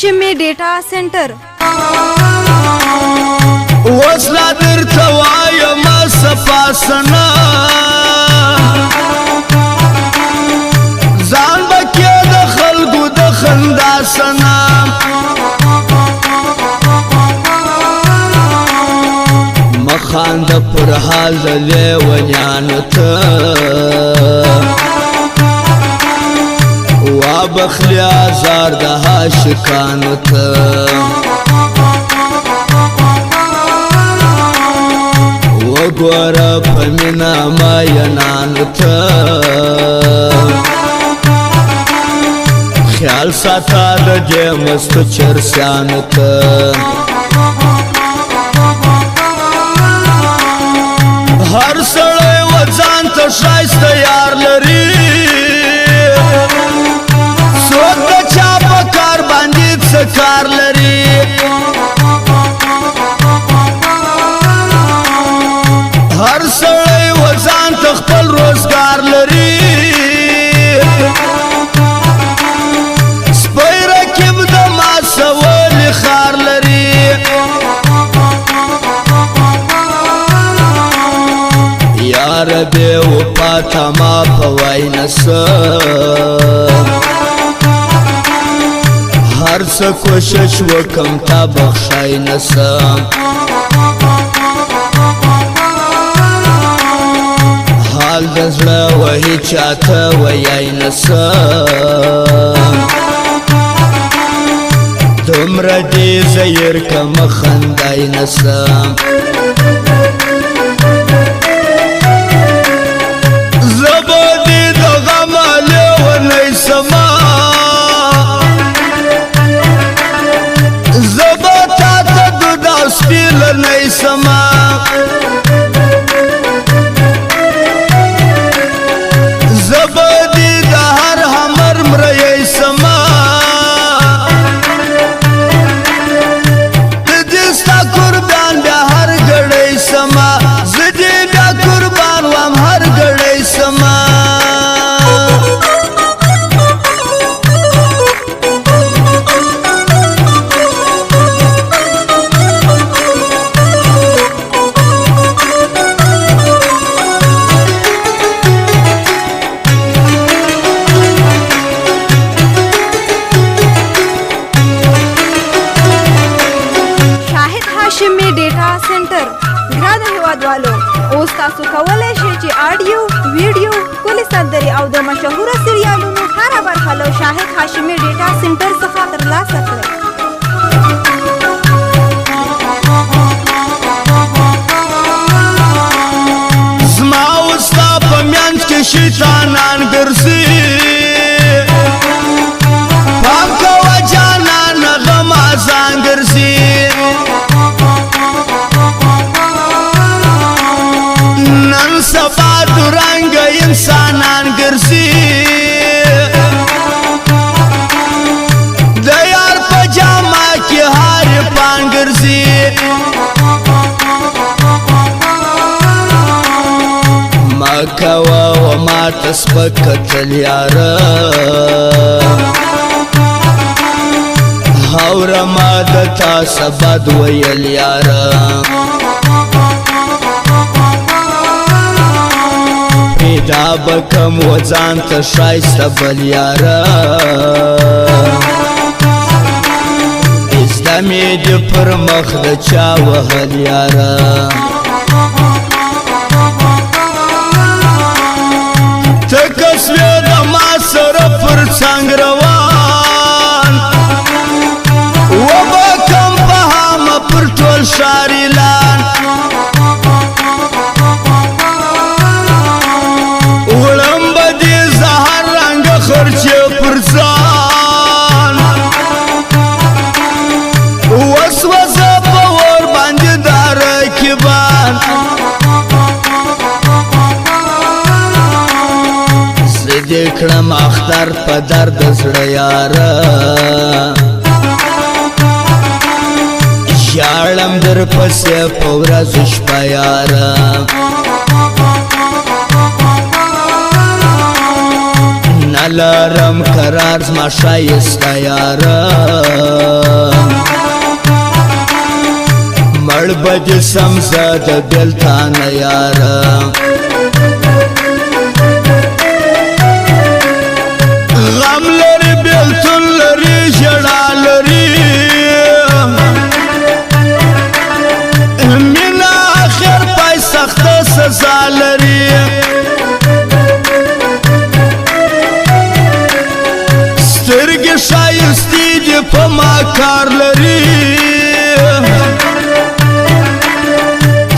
هاشمي ډیټا سنټر وصلا درته وایم صفاسنا ځان بکې د خلکو د خندا سنا مخاند پر حال د لیونیانو ته وابخلی آزار د عاشقانو ته وګوره په مینا مینانو ته خیال ساته د دې مستو چرسیانو ته هر سړی و ځان ته ښایسته یار لري څوک د چا په کار باندې څه کار لري هر سړی و ځان ته خپل روزګار لري سپی رکیب د ما سوالي خار لري یا ربی وفا تا ما پوای نسم هر څه کوشش وکم تا بخشای نسم حال د زړه وهي چاته ویای نسم دومره دې زیر کم خندای نسم زبادی د غم لیونی سما زبا تا ته دود او سپیلنی سما زبادی د هر همر مریی سما د دې ستا قربان بیا هر ګړی سما زه دې بیا قربان وم هر ګړی سما هاشمي ډیټا سنټر ګران هیوادوالو اوس تاسو کولی شئ چې آډیو ویډیو ښکلې سندرې او د مشهوره سریالونو هره برخه له شاهد هاشمي ډیټا سنټر څخه ترلاسه کړئ زما او ستا په میانځ کې شیطانان ګرځي پام کوه جانان غم ازان ګرځي نن سبا درنګ انسانان ګرځي د یار په جامه کې هر پان ګرځي ما کوه و ما ته سپک کتل یاره هوره ما د تا سبد ویل یاره پیدا بکم و ځان ته ښایسته بل یاره زده مې دې پر مخ د چا وهل یاره ته که سوې د ما سره پر څنګ روان وبکم په هامه پر ټول ښار اعلان وړم به دې زه هر رنګه خرچې پر ځان وسوځه په اور باندې د رقیبان زه دې کړم اختر په درد زړه یاره ژاړم در پسې په ورځ شپه یاره نلرم قرار زما ښایسته یاره مړ به دې سم زه د بېلتانه یاره غم لري بېلتون لري ژړا لري مینه آخر پای سخته سزا لري سترګې ښایستې دي په ما کار لري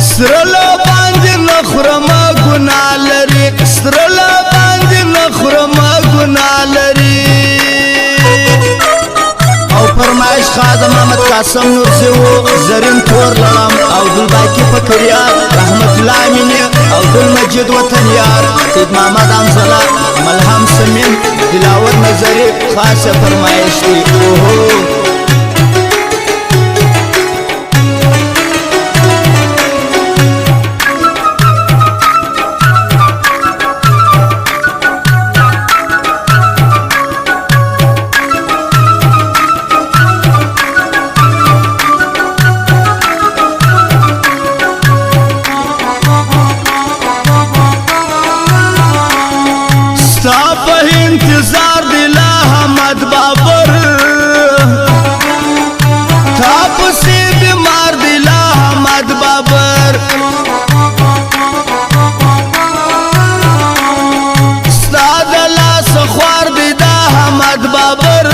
سره له باندې نه خورمه ګناه لري سره له باندې نه خورمه ګناه لري او فرمایش خادم محمد قاسم نورزي و زرین تور لړم او ګلباقي فکریار رحمت الله امینی او ګل مجید وطن یار سید محمد حمزله ملهم سمین دلاور نظری خاصه فرمایش دی اوهو ستا په انتظار دی لا حمد بابر تا پسې بیمار دی لا حمد بابر ستا د لاس خوار دی دا حمد بابر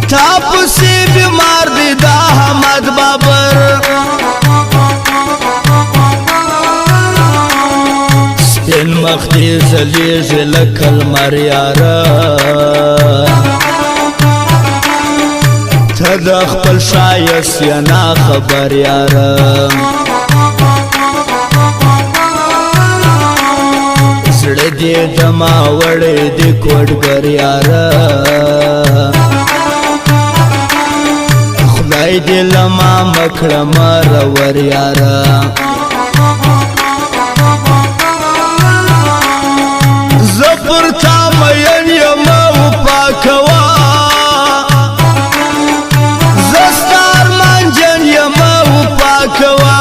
تا پسې بیمار دی دا حمد بابر سپین مخ دې ځلېږي لکه لمر یاره ته د خپل ښایست یې ناخبر یاره زړه دې د ما وړی دې کوډګر یاره خدای دې له ما مه کړه مرور یاره زپر تا مین یم وفا کوا زستا ارمان جن یم وفا کوا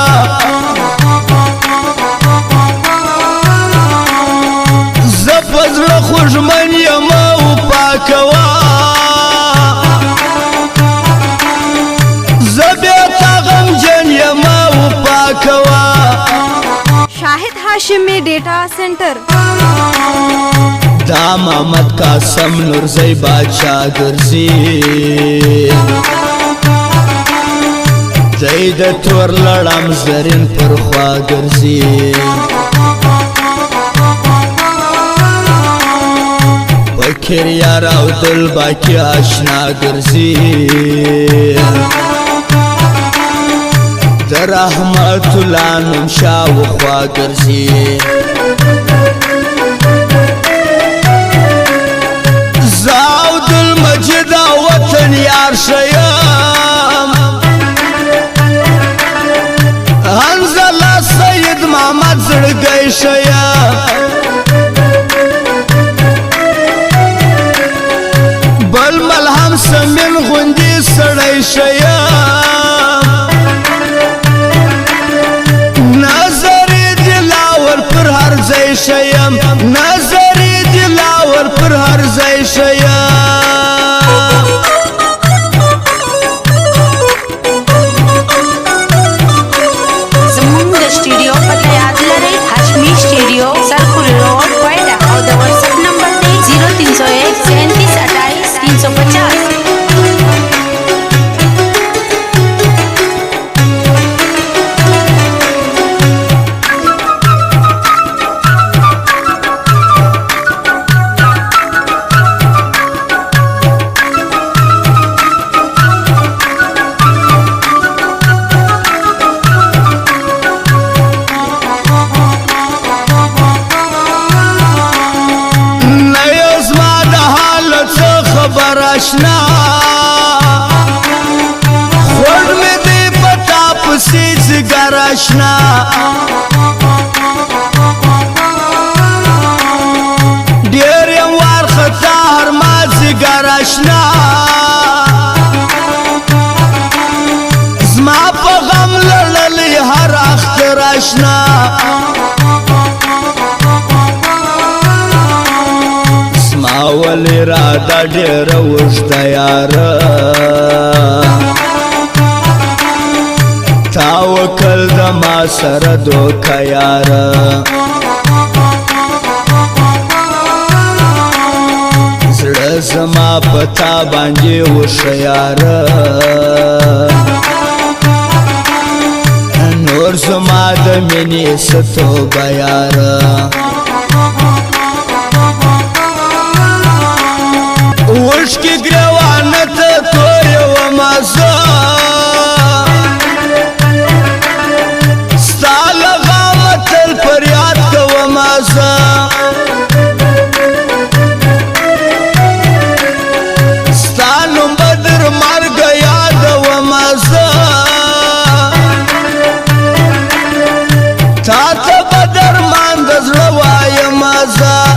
زپزړه خوږمن یم وفا کوا زبېته غمجن یم وفا کوا शाहिद Hashimi data centre دا محمد قاسم نورزی بادشاہ ګرځي دی د تور لړم زرین پر خوا ګرځي فکر یار او دل باقی آشنا ګرځي د رحمت الله نوم شاوخوا ګرځي زاود المجد وطن یار شیم حنزله سید محمد زړګی شیم بل ملهم سمین غوندې سړی شیم نظری دلاور پر هر ځای شیم نظری دلاور پر هر ځای شیم زموږ د سټوډیو پته یاد لرئ هاشمي سټوډیو سرپور روډ کوئټه او د واتساپ نمبر دی 0301 3728 350 آشنا خور میں دی پتا پسی زگر آشنا ډېره اوږده یاره تا وکړ د ما سره دوکه یاره زړه زما په تا باندې وښه یاره نور زما د مینې څه توبه یاره اوښکې ګرېوانه ته تویومه زه ستا له غمه تل فریاد کومه زه ستا نوم به در مرګه یادومه زه تا ته به درمان د زړه وایمه زه